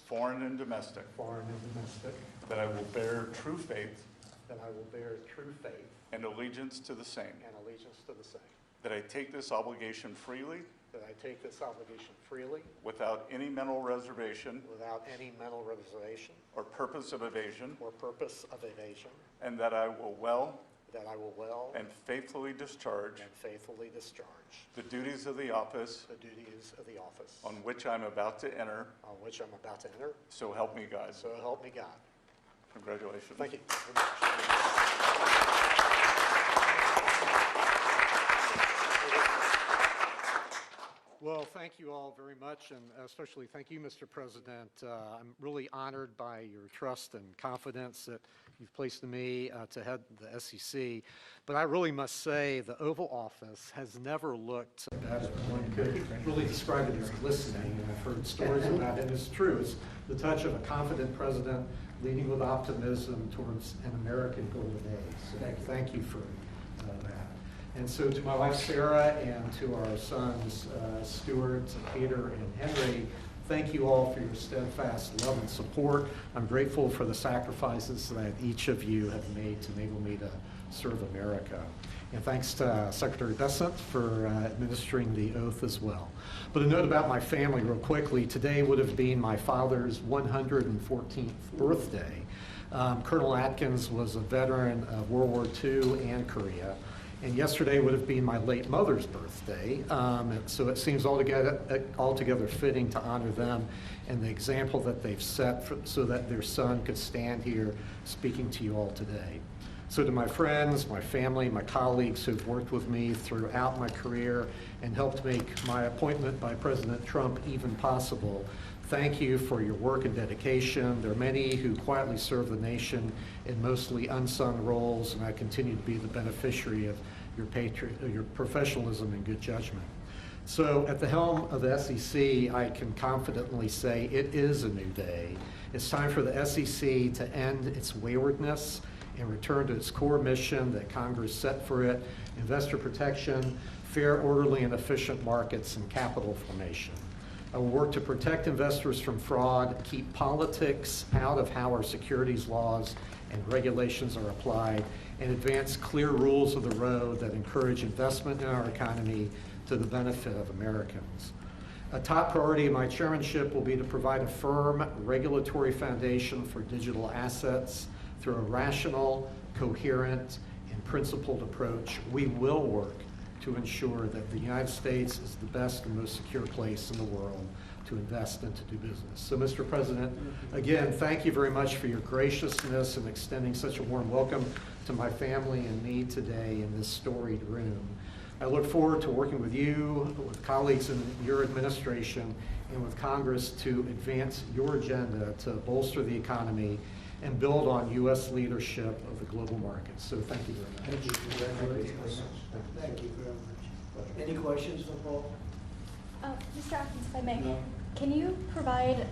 foreign and domestic, that I will bear true faith and allegiance to the same, that I take this obligation freely without any mental reservation or purpose of evasion, and that I will well and faithfully discharge the duties of the office on which I'm about to enter. So help me God. Congratulations. Thank you very much. Well, thank you all very much, and especially thank you, Mr. President. I'm really honored by your trust and confidence that you've placed in me to head the SEC. But I really must say the Oval Office has never looked better. One could really describe it as glistening, and I've heard stories about it, and it's true. It's the touch of a confident president leading with optimism towards an American golden age. So thank you for that. And so to my wife, Sarah, and to our sons, Stuart, Peter, and Henry, thank you all for your steadfast love and support. I'm grateful for the sacrifices that each of you have made to enable me to serve America. And thanks to Secretary Bessent for administering the oath as well. But a note about my family real quickly. Today would have been my father's 114th birthday. Colonel Atkins was a veteran of World War II and Korea. And yesterday would have been my late mother's birthday. So it seems altogether fitting to honor them and the example that they've set so that their son could stand here speaking to you all today. So to my friends, my family, my colleagues who've worked with me throughout my career and helped make my appointment by President Trump even possible, thank you for your work and dedication. There are many who quietly serve the nation in mostly unsung roles, and I continue to be the beneficiary of your professionalism and good judgment. So at the helm of the SEC, I can confidently say it is a new day. It's time for the SEC to end its waywardness and return to its core mission that Congress set for it: investor protection, fair, orderly, and efficient markets, and capital formation. I will work to protect investors from fraud, keep politics out of how our securities laws and regulations are applied, and advance clear rules of the road that encourage investment in our economy to the benefit of Americans. A top priority of my chairmanship will be to provide a firm regulatory foundation for digital assets. Through a rational, coherent, and principled approach, we will work to ensure that the United States is the best and most secure place in the world to invest and to do business. So, Mr. President, again, thank you very much for your graciousness and extending such a warm welcome to my family and me today in this storied room. I look forward to working with you, with colleagues in your administration, and with Congress to advance your agenda to bolster the economy and build on U.S. leadership of the global markets. So thank you very much. Thank you. Congratulations. Thank you very much. Any questions for Paul? Mr. Atkins, if I may, No. Can you provide,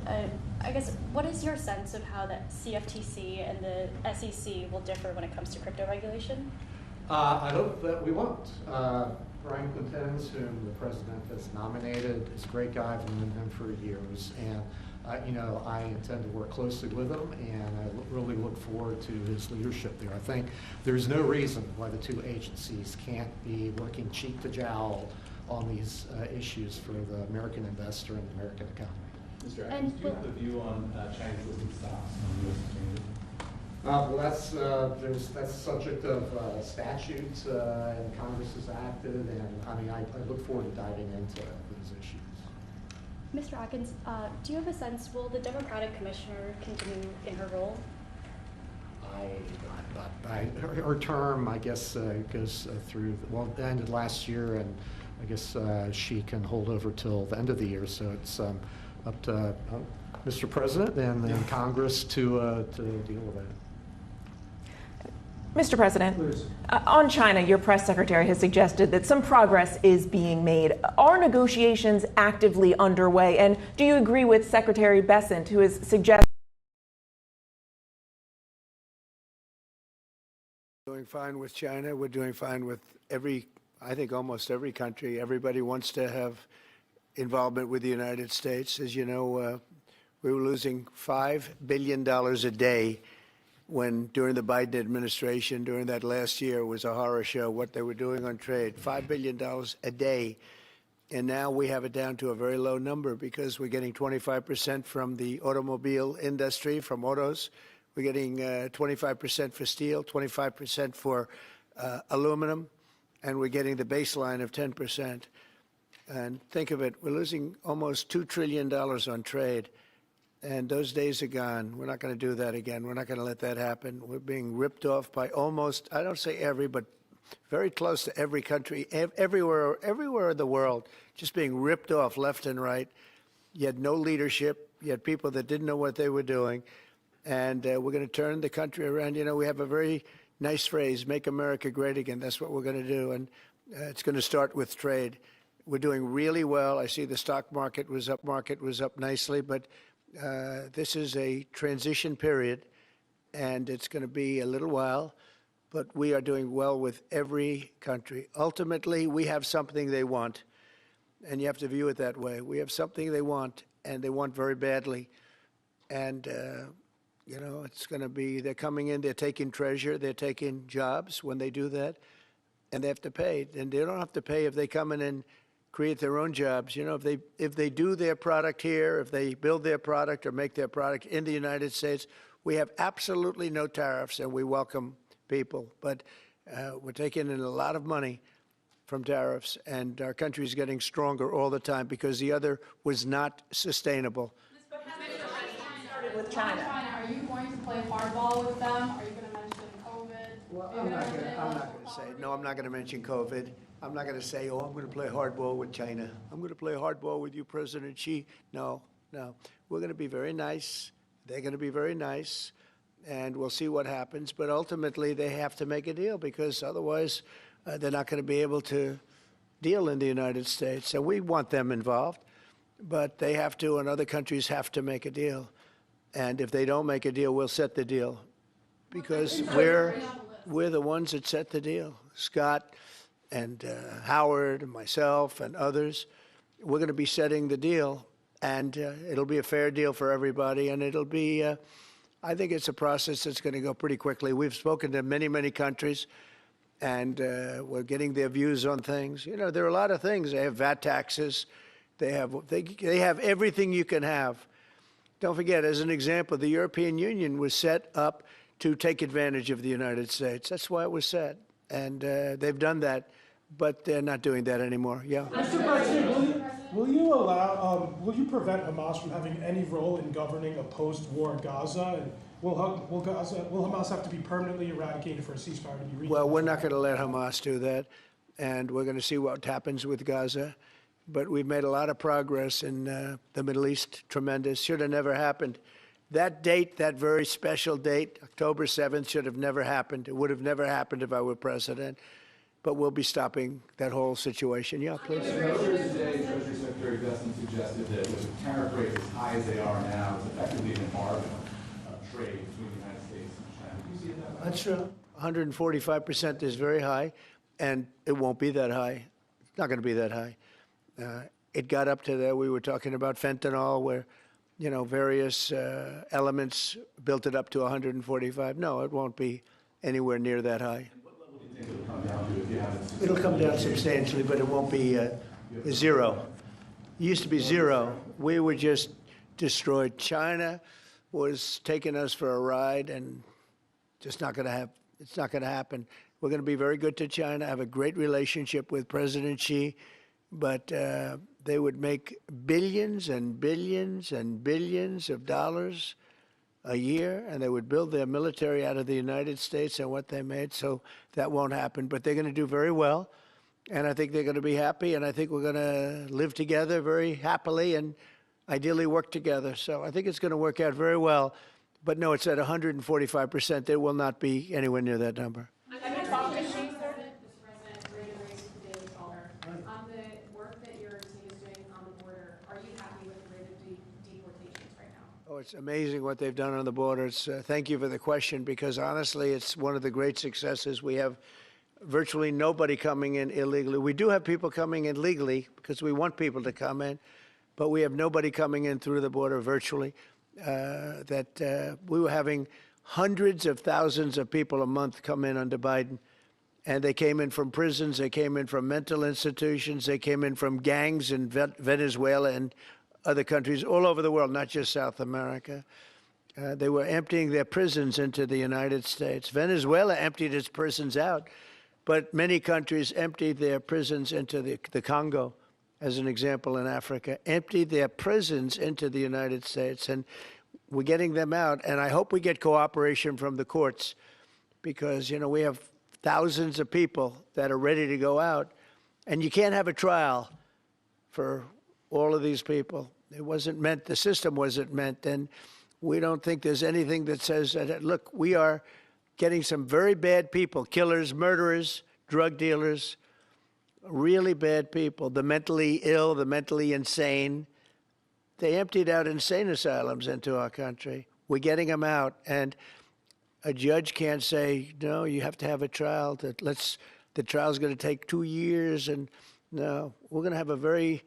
I guess, what is your sense of how the CFTC and the SEC will differ when it comes to crypto regulation? I hope that we won't. Brian Quintens, whom the president has nominated, is a great guy. I've known him for years, and I intend to work closely with him, and I really look forward to his leadership there. I think there's no reason why the two agencies can't be working cheek to jowl on these issues for the American investor and the American economy. Mr. Atkins, do you have a view on Chinese listed stocks on U.S. exchanges? Well, that's the subject of statute, and Congress has acted, and I look forward to diving into those issues. Mr. Atkins, do you have a sense, will the Democratic commissioner continue in her role? Her term, I guess, goes through, well, it ended last year, and I guess she can hold over till the end of the year, so it's up to Mr. President and then Congress to deal with that. Mr. President, on China, your press secretary has suggested that some progress is being made. Are negotiations actively underway? And do you agree with Secretary Bessent, who has suggested doing fine with China? We're doing fine with I think almost every country. Everybody wants to have involvement with the United States. As you know, We were losing $5 billion a day when, during the Biden administration, during that last year, it was a horror show what they were doing on trade. $5 billion a day. And now we have it down to a very low number because we're getting 25% from the automobile industry, from autos. We're getting 25% for steel, 25% for aluminum, and we're getting the baseline of 10%. And think of it, we're losing almost $2 trillion on trade. And those days are gone. We're not going to do that again. We're not going to let that happen. We're being ripped off by almost, I don't say every, but very close to every country, everywhere in the world, just being ripped off left and right. You had no leadership. You had people that didn't know what they were doing. And we're going to turn the country around. You know, we have a very nice phrase, make America great again. That's what we're going to do. And it's going to start with trade. We're doing really well. I see the stock market was up nicely, but this is a transition period, and it's going to be a little while, but we are doing well with every country. Ultimately, we have something they want, and you have to view it that way. We have something they want, and they want very badly. And, you know, it's going to be, they're coming in, they're taking treasure, they're taking jobs when they do that, and they have to pay. And they don't have to pay if they come in and create their own jobs. You know, if they do their product here, if they build their product or make their product in the United States, we have absolutely no tariffs, and we welcome people. But we're taking in a lot of money from tariffs, and our country is getting stronger all the time because the other was not sustainable. With China. Are you going to play hardball with them? Are you going to mention COVID? Well, I'm not going to say, no, I'm not going to mention COVID. I'm not going to say, oh, I'm going to play hardball with China. I'm going to play hardball with you, President Xi. No. We're going to be very nice. They're going to be very nice, and we'll see what happens. But ultimately, they have to make a deal because otherwise they're not going to be able to deal in the United States. And we want them involved, but they have to, and other countries have to make a deal. And if they don't make a deal, we'll set the deal because we're the ones that set the deal. Scott and Howard and myself and others, we're going to be setting the deal, and it'll be a fair deal for everybody, and it'll be, I think it's a process that's going to go pretty quickly. We've spoken to many, many countries, and we're getting their views on things. You know, there are a lot of things. They have VAT taxes. They have everything you can have. Don't forget, as an example, the European Union was set up to take advantage of the United States. That's why it was set, and they've done that. But they're not doing that anymore. Yeah. Mr. President, will you prevent Hamas from having any role in governing a post-war Gaza? And will Hamas have to be permanently eradicated for a ceasefire to be reached? Well, we're not going to let Hamas do that, and we're going to see what happens with Gaza. But we've made a lot of progress in the Middle East. Tremendous. Should have never happened. That date, that very special date, October 7th, should have never happened. It would have never happened if I were president. But we'll be stopping that whole situation. Yeah, please. Earlier today, Treasury Secretary Besson suggested that with tariff rates as high as they are now, it's effectively an embargo of trade between the United States and China. Do you see it that way? That's true. 145% is very high, and it won't be that high. It's not going to be that high. It got up to there. We were talking about fentanyl, where, you know, various elements built it up to 145. No, it won't be anywhere near that high. It'll come down substantially, but it won't be zero. It used to be zero. We were just destroyed. China was taking us for a ride, and just not going to have. It's not going to happen. We're going to be very good to China. Have a great relationship with President Xi, but they would make billions and billions and billions of dollars a year, and they would build their military out of the United States and what they made, so that won't happen. But they're going to do very well, and I think they're going to be happy, and I think we're going to live together very happily and ideally work together. So I think it's going to work out very well. But no, it's at 145%. There will not be anywhere near that number. On the work that your team is doing on the border, are you happy with the rate of deportations right now? Oh, it's amazing what they've done on the border. Thank you for the question, because honestly, it's one of the great successes. We have virtually nobody coming in illegally. We do have people coming in legally because we want people to come in, but we have nobody coming in through the border virtually. that we were having hundreds of thousands of people a month come in under Biden. And they came in from prisons, they came in from mental institutions, they came in from gangs in Venezuela and other countries all over the world, not just South America. They were emptying their prisons into the United States. Venezuela emptied its prisons out, but many countries emptied their prisons into the Congo, as an example, in Africa, emptied their prisons into the United States. And we're getting them out. And I hope we get cooperation from the courts because, you know, we have thousands of people that are ready to go out. And you can't have a trial for all of these people. It wasn't meant, the system wasn't meant. And we don't think there's anything that says that, look, we are getting some very bad people, killers, murderers, drug dealers, really bad people, the mentally ill, the mentally insane. They emptied out insane asylums into our country. We're getting them out. And a judge can't say, no, you have to have a trial. The trial's going to take 2 years. And no, we're going to have a very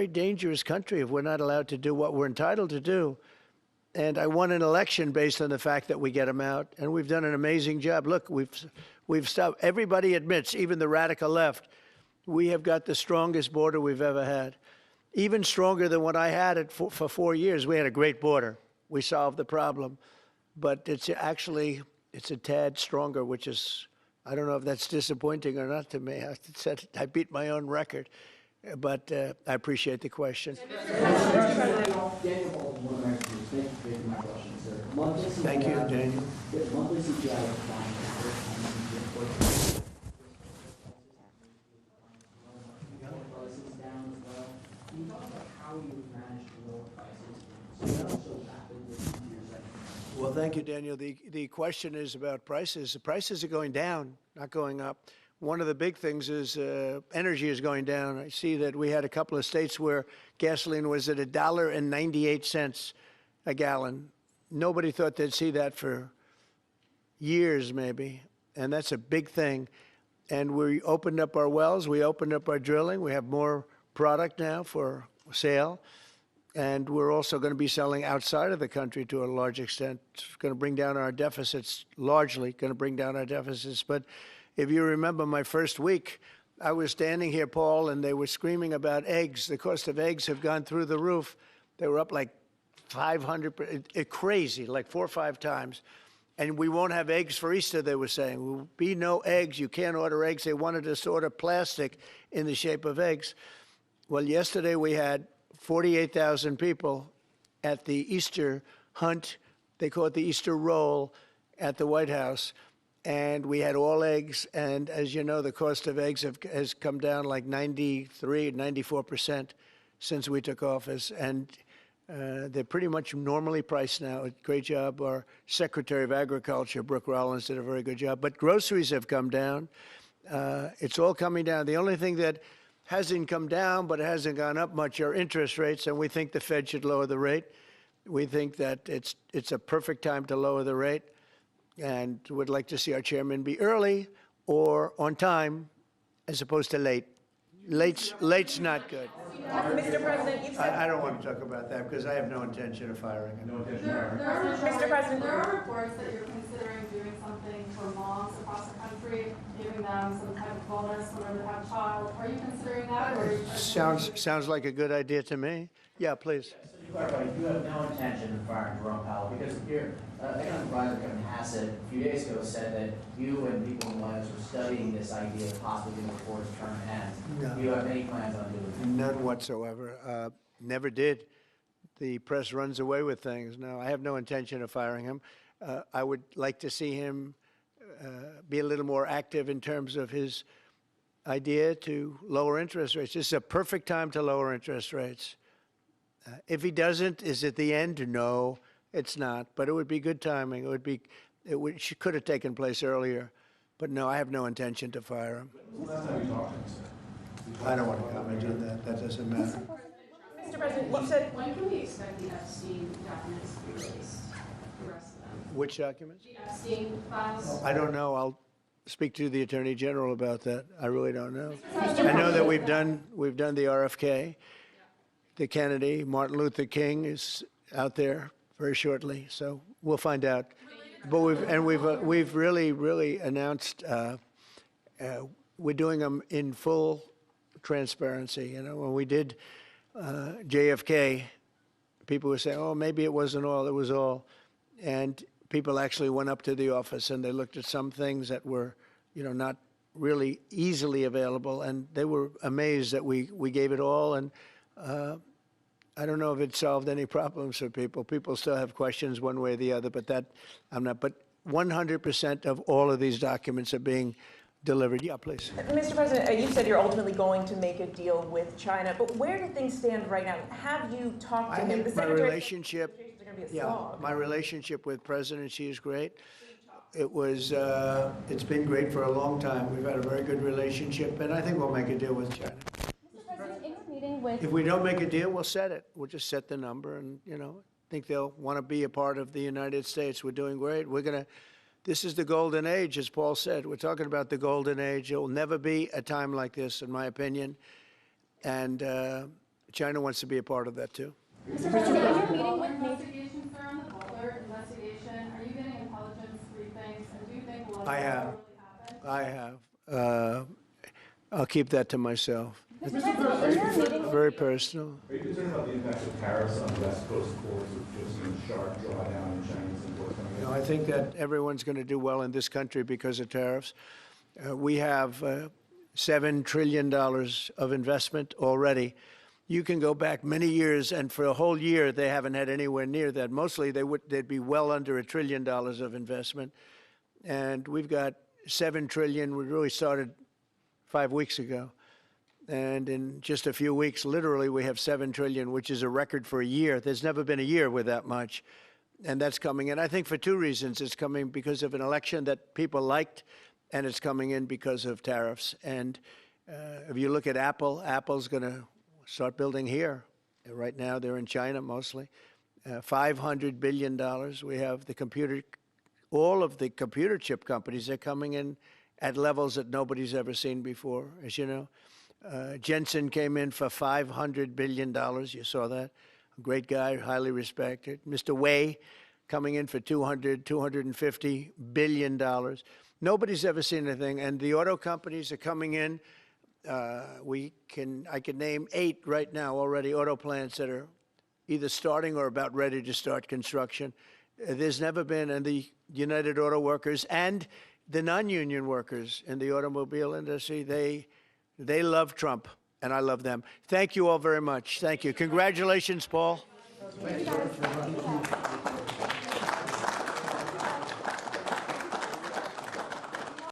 dangerous country if we're not allowed to do what we're entitled to do. And I won an election based on the fact that we get them out, and we've done an amazing job. Look, we've stopped. Everybody admits, even the radical left, we have got the strongest border we've ever had, even stronger than what I had it for 4 years. We had a great border. We solved the problem, but it's a tad stronger, which is, I don't know if that's disappointing or not to me. I beat my own record. But I appreciate the question. Thank you, Daniel. Well, thank you, Daniel. The question is about prices. The prices are going down, not going up. One of the big things is energy is going down. I see that we had a couple of states where gasoline was at $1.98 a gallon. Nobody thought they'd see that for years, maybe, and that's a big thing. And we opened up our wells. We opened up our drilling. We have more product now for sale. And we're also going to be selling outside of the country to a large extent. It's going to bring down our deficits, largely going to bring down our deficits. But if you remember my first week, I was standing here, Paul, and they were screaming about eggs. The cost of eggs have gone through the roof. They were up like 500%, crazy, like 4 or 5 times. And we won't have eggs for Easter, they were saying. There will be no eggs. You can't order eggs. They wanted us to order plastic in the shape of eggs. Well, yesterday we had 48,000 people at the Easter hunt. They call it the Easter roll at the White House. And we had all eggs. And as you know, the cost of eggs has come down like 93, 94% since we took office. And they're pretty much normally priced now. Great job. Our Secretary of Agriculture, Brooke Rollins, did a very good job. But groceries have come down. It's all coming down. The only thing that hasn't come down, but it hasn't gone up much, are interest rates. And we think the Fed should lower the rate. We think that it's a perfect time to lower the rate. And would like to see our chairman be early or on time as opposed to late. Late's not good. Mr. President, you've said... I don't want to talk about that because I have no intention of firing him. Mr. President, there are reports that you're considering doing something for moms across the country, giving them some type of bonus whenever they have a child. Are you considering that? Or Sounds like a good idea to me. Yeah, please. You have no intention of firing Jerome Powell because your economic advisor Kevin Hassett a few days ago said that you and people in the White House were studying this idea of possibly doing before his term ends. No. Do you have any plans on doing that? None whatsoever. Never did. The press runs away with things. No, I have no intention of firing him. I would like to see him be a little more active in terms of his idea to lower interest rates. This is a perfect time to lower interest rates. If he doesn't, is it the end? No, it's not. But it would be good timing. It could have taken place earlier. But no, I have no intention to fire him. I don't want to comment on that. That doesn't matter. Mr. President, you said... When can we expect the Epstein documents to be released? The rest of them? Which documents? The Epstein files? I don't know. I'll speak to the Attorney General about that. I really don't know. I know that we've done the RFK. The Kennedy, Martin Luther King is out there very shortly, so we'll find out. But we've really announced we're doing them in full transparency. You know, when we did JFK, people were saying, "Oh, maybe it wasn't all; it was all," and people actually went up to the office and they looked at some things that were, you know, not really easily available, and they were amazed that we gave it all. And I don't know if it solved any problems for people. People still have questions one way or the other, but that I'm not. But 100% of all of these documents are being delivered. Yeah, please. Mr. President, you said you're ultimately going to make a deal with China, but where do things stand right now? Have you talked to him? My relationship, my relationship with President Xi is great. It's been great for a long time. We've had a very good relationship, and I think we'll make a deal with China. Mr. President, in your meeting with... If we don't make a deal, we'll set it. We'll just set the number, and, you know, I think they'll want to be a part of the United States. We're doing great. This is the golden age, as Paul said. We're talking about the golden age. There will never be a time like this, in my opinion, and China wants to be a part of that, too. Mr. President, in your meeting with Investigation, sir, on the Butler investigation, are you getting intelligence briefings, and do you think will I have. really happen? I have. I'll keep that to myself. Mr. President, in your meeting... Very personal. Are you concerned about the impact of tariffs on West Coast ports with just a sharp drawdown in Chinese imports coming in? No, I think that everyone's going to do well in this country because of tariffs. We have $7 trillion of investment already. You can go back many years, and for a whole year, they haven't had anywhere near that. Mostly, they'd be well under $1 trillion of investment. And we've got $7 trillion. We really started 5 weeks ago. And in just a few weeks, literally, we have $7 trillion, which is a record for a year. There's never been a year with that much. And that's coming in, I think, for two reasons. It's coming because of an election that people liked, and it's coming in because of tariffs. And if you look at Apple, Apple's going to start building here. Right now, they're in China mostly. $500 billion. We have all of the computer chip companies are coming in at levels that nobody's ever seen before, as you know. Jensen came in for $500 billion. You saw that. A great guy, highly respected. Mr. Wei coming in for $250 billion. Nobody's ever seen anything. And the auto companies are coming in. I could name 8 right now already, auto plants that are either starting or about ready to start construction. There's never been, and the United Auto Workers and the non-union workers in the automobile industry, they love Trump, and I love them. Thank you all very much. Thank you. Congratulations, Paul. Thank you, guys.